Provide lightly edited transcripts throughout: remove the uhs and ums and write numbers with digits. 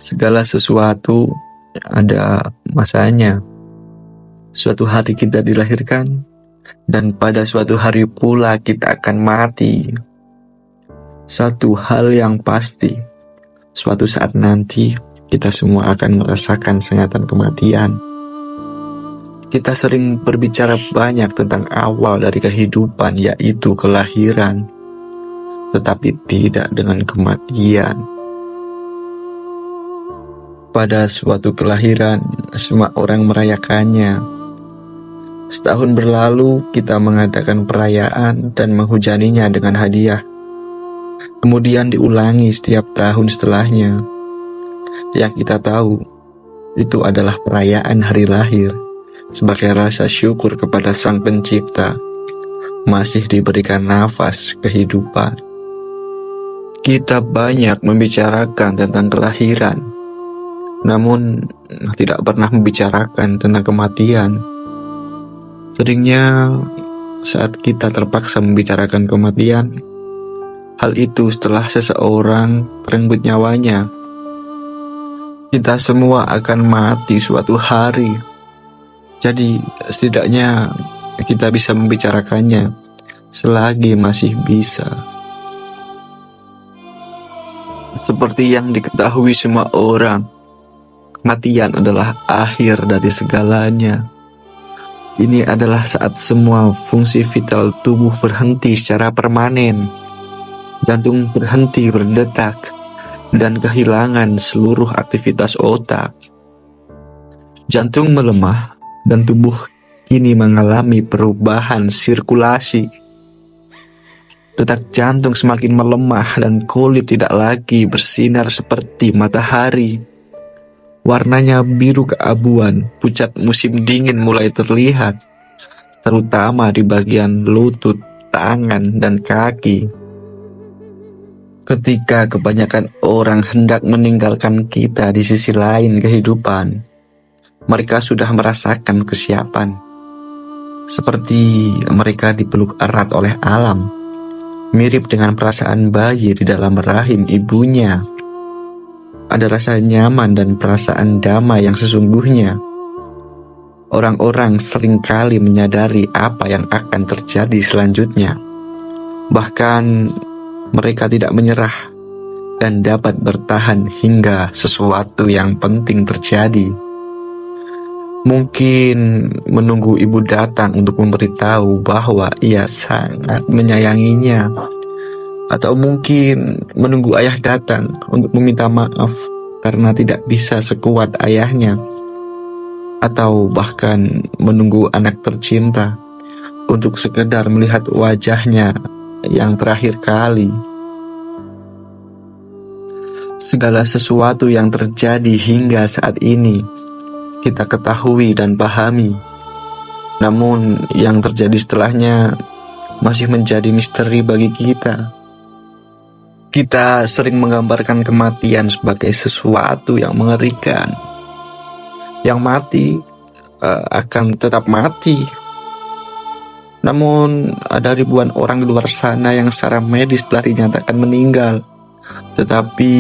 Segala sesuatu ada masanya. Suatu hari kita dilahirkan, dan pada suatu hari pula kita akan mati. Satu hal yang pasti, suatu saat nanti kita semua akan merasakan sengatan kematian. Kita sering berbicara banyak tentang awal dari kehidupan, yaitu kelahiran, tetapi tidak dengan kematian. Pada suatu kelahiran, semua orang merayakannya. Setahun berlalu, kita mengadakan perayaan dan menghujaninya dengan hadiah. Kemudian diulangi setiap tahun setelahnya. Yang kita tahu, itu adalah perayaan hari lahir, sebagai rasa syukur kepada Sang Pencipta, masih diberikan nafas kehidupan. Kita banyak membicarakan tentang kelahiran, namun tidak pernah membicarakan tentang kematian. Seringnya saat kita terpaksa membicarakan kematian, hal itu setelah seseorang merenggut nyawanya. Kita semua akan mati suatu hari, jadi setidaknya kita bisa membicarakannya selagi masih bisa. Seperti yang diketahui semua orang, kematian adalah akhir dari segalanya. Ini adalah saat semua fungsi vital tubuh berhenti secara permanen. Jantung berhenti berdetak dan kehilangan seluruh aktivitas otak. Jantung melemah dan tubuh kini mengalami perubahan sirkulasi. Detak jantung semakin melemah dan kulit tidak lagi bersinar seperti matahari. Warnanya biru keabuan, pucat musim dingin mulai terlihat, terutama di bagian lutut, tangan, dan kaki. Ketika kebanyakan orang hendak meninggalkan kita di sisi lain kehidupan, mereka sudah merasakan kesiapan. Seperti mereka dipeluk erat oleh alam, mirip dengan perasaan bayi di dalam rahim ibunya. Ada rasa nyaman dan perasaan damai yang sesungguhnya. Orang-orang seringkali menyadari apa yang akan terjadi selanjutnya. Bahkan mereka tidak menyerah dan dapat bertahan hingga sesuatu yang penting terjadi. Mungkin menunggu ibu datang untuk memberitahu bahwa ia sangat menyayanginya. Atau mungkin menunggu ayah datang untuk meminta maaf karena tidak bisa sekuat ayahnya. Atau bahkan menunggu anak tercinta untuk sekedar melihat wajahnya yang terakhir kali. Segala sesuatu yang terjadi hingga saat ini kita ketahui dan pahami. Namun yang terjadi setelahnya masih menjadi misteri bagi kita. Kita sering menggambarkan kematian sebagai sesuatu yang mengerikan. Yang mati akan tetap mati. Namun ada ribuan orang di luar sana yang secara medis telah dinyatakan meninggal, tetapi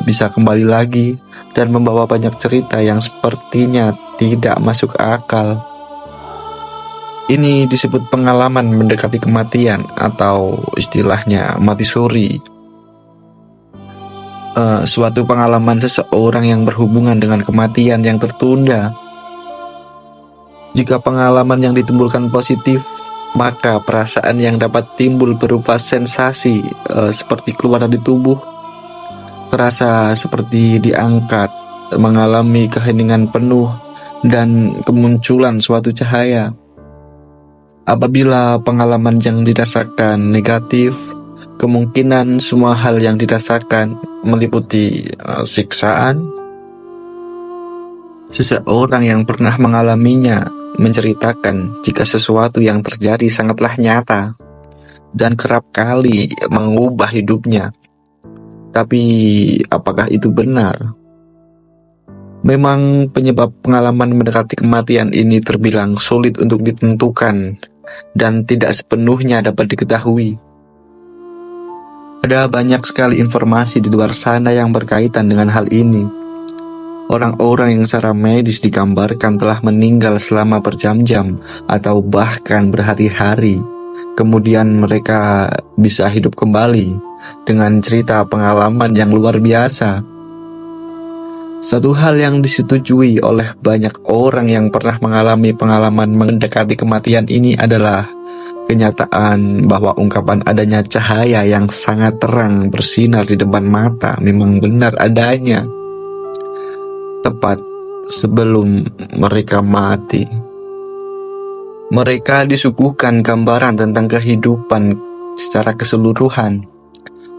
bisa kembali lagi dan membawa banyak cerita yang sepertinya tidak masuk akal. Ini disebut pengalaman mendekati kematian atau istilahnya mati suri. Suatu pengalaman seseorang yang berhubungan dengan kematian yang tertunda. Jika pengalaman yang ditimbulkan positif, maka perasaan yang dapat timbul berupa sensasi seperti keluar dari tubuh, terasa seperti diangkat, mengalami keheningan penuh, dan kemunculan suatu cahaya. Apabila pengalaman yang dirasakan negatif, kemungkinan semua hal yang dirasakan meliputi siksaan. Seseorang yang pernah mengalaminya menceritakan jika sesuatu yang terjadi sangatlah nyata dan kerap kali mengubah hidupnya. Tapi apakah itu benar? Memang penyebab pengalaman mendekati kematian ini terbilang sulit untuk ditentukan dan tidak sepenuhnya dapat diketahui. Ada banyak sekali informasi di luar sana yang berkaitan dengan hal ini. Orang-orang yang secara medis digambarkan telah meninggal selama berjam-jam atau bahkan berhari-hari. Kemudian mereka bisa hidup kembali dengan cerita pengalaman yang luar biasa. Satu hal yang disetujui oleh banyak orang yang pernah mengalami pengalaman mendekati kematian ini adalah kenyataan bahwa ungkapan adanya cahaya yang sangat terang bersinar di depan mata memang benar adanya. Tepat sebelum mereka mati, mereka disuguhkan gambaran tentang kehidupan secara keseluruhan.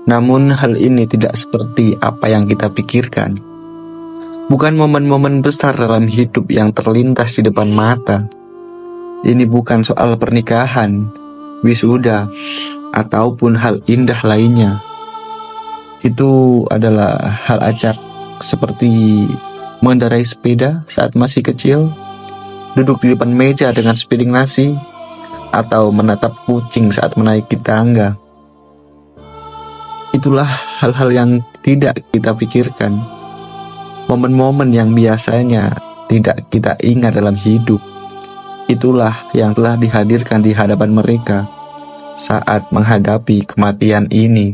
Namun hal ini tidak seperti apa yang kita pikirkan. Bukan momen-momen besar dalam hidup yang terlintas di depan mata. Ini bukan soal pernikahan, wisuda, ataupun hal indah lainnya. Itu adalah hal acak seperti mengendarai sepeda saat masih kecil, duduk di depan meja dengan sepiring nasi, atau menatap kucing saat menaiki tangga. Itulah hal-hal yang tidak kita pikirkan. Momen-momen yang biasanya tidak kita ingat dalam hidup. Itulah yang telah dihadirkan di hadapan mereka saat menghadapi kematian ini.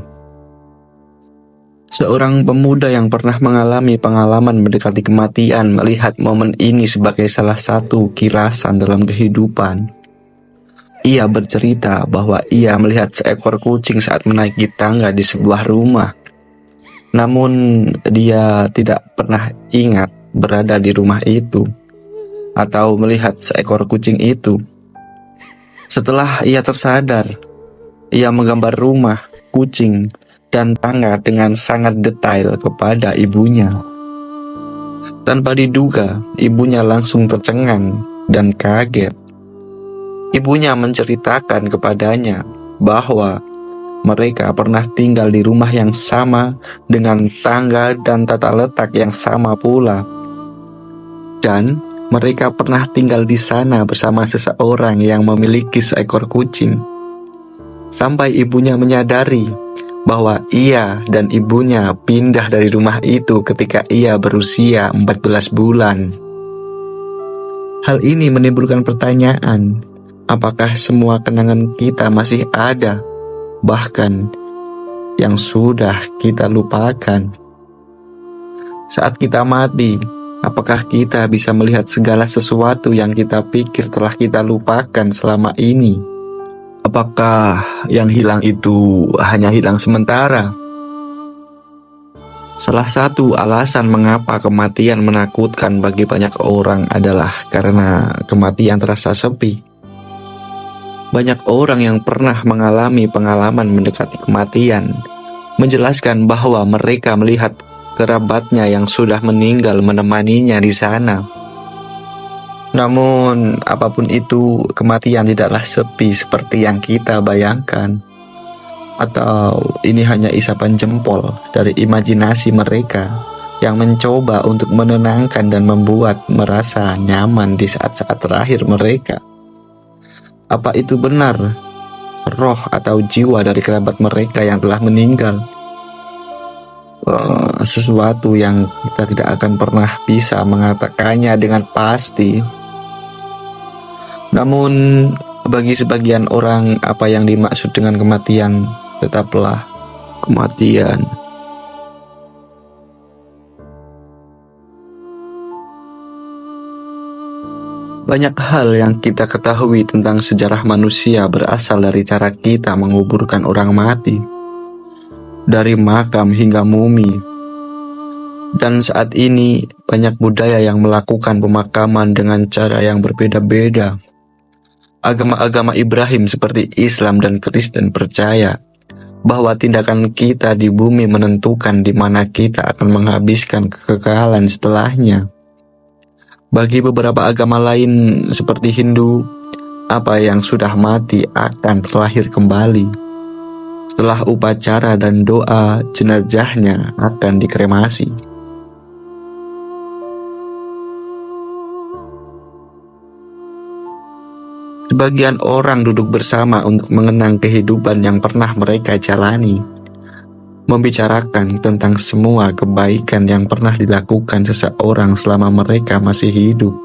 Seorang pemuda yang pernah mengalami pengalaman mendekati kematian melihat momen ini sebagai salah satu kirasan dalam kehidupan. Ia bercerita bahwa ia melihat seekor kucing saat menaiki tangga di sebuah rumah. Namun dia tidak pernah ingat berada di rumah itu atau melihat seekor kucing itu. Setelah ia tersadar, ia menggambar rumah, kucing, dan tangga dengan sangat detail kepada ibunya. Tanpa diduga, ibunya langsung tercengang dan kaget. Ibunya menceritakan kepadanya bahwa mereka pernah tinggal di rumah yang sama dengan tangga dan tata letak yang sama pula. Dan mereka pernah tinggal di sana bersama seseorang yang memiliki seekor kucing. Sampai ibunya menyadari bahwa ia dan ibunya pindah dari rumah itu ketika ia berusia 14 bulan. Hal ini menimbulkan pertanyaan, apakah semua kenangan kita masih ada, bahkan yang sudah kita lupakan? Saat kita mati, apakah kita bisa melihat segala sesuatu yang kita pikir telah kita lupakan selama ini? Apakah yang hilang itu hanya hilang sementara? Salah satu alasan mengapa kematian menakutkan bagi banyak orang adalah karena kematian terasa sepi. Banyak orang yang pernah mengalami pengalaman mendekati kematian menjelaskan bahwa mereka melihat kerabatnya yang sudah meninggal menemaninya di sana. Namun, apapun itu, kematian tidaklah sepi seperti yang kita bayangkan. Atau ini hanya isapan jempol dari imajinasi mereka yang mencoba untuk menenangkan dan membuat merasa nyaman di saat-saat terakhir mereka. Apa itu benar? Roh atau jiwa dari kerabat mereka yang telah meninggal? Sesuatu yang kita tidak akan pernah bisa mengatakannya dengan pasti. Namun, bagi sebagian orang, apa yang dimaksud dengan kematian tetaplah kematian. Banyak hal yang kita ketahui tentang sejarah manusia berasal dari cara kita menguburkan orang mati, dari makam hingga mumi. Dan saat ini, banyak budaya yang melakukan pemakaman dengan cara yang berbeda-beda. Agama-agama Ibrahim seperti Islam dan Kristen percaya bahwa tindakan kita di bumi menentukan di mana kita akan menghabiskan kekekalan setelahnya. Bagi beberapa agama lain seperti Hindu, apa yang sudah mati akan terlahir kembali. Setelah upacara dan doa, jenazahnya akan dikremasi. Sebagian orang duduk bersama untuk mengenang kehidupan yang pernah mereka jalani. membicarakan tentang semua kebaikan yang pernah dilakukan seseorang selama mereka masih hidup,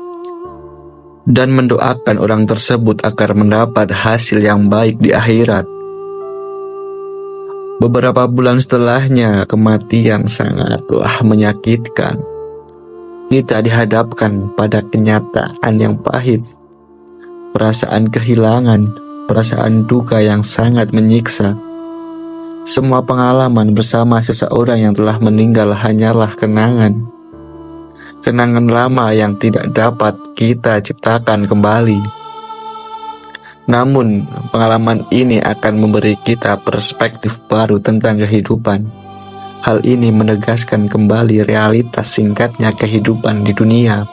dan mendoakan orang tersebut agar mendapat hasil yang baik di akhirat. Beberapa bulan setelahnya, kematian sangatlah menyakitkan. Kita dihadapkan pada kenyataan yang pahit, perasaan kehilangan, perasaan duka yang sangat menyiksa. Semua pengalaman bersama seseorang yang telah meninggal hanyalah kenangan. Kenangan lama yang tidak dapat kita ciptakan kembali. Namun, pengalaman ini akan memberi kita perspektif baru tentang kehidupan. Hal ini menegaskan kembali realitas singkatnya kehidupan di dunia.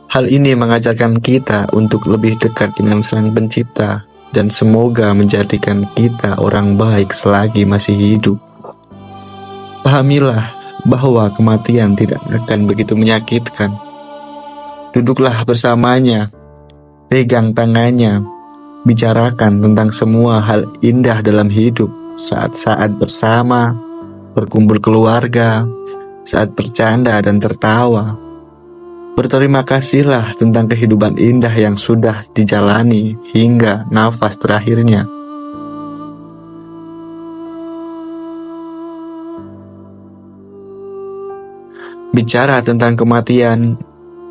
Hal ini mengajarkan kita untuk lebih dekat dengan Sang Pencipta, dan semoga menjadikan kita orang baik selagi masih hidup. Pahamilah bahwa kematian tidak akan begitu menyakitkan. Duduklah bersamanya, pegang tangannya, bicarakan tentang semua hal indah dalam hidup, saat-saat bersama, berkumpul keluarga, saat bercanda dan tertawa. Berterima kasihlah tentang kehidupan indah yang sudah dijalani hingga nafas terakhirnya. Bicara tentang kematian,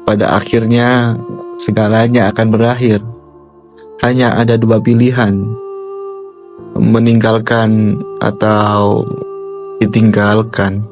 pada akhirnya segalanya akan berakhir. Hanya ada dua pilihan, meninggalkan atau ditinggalkan.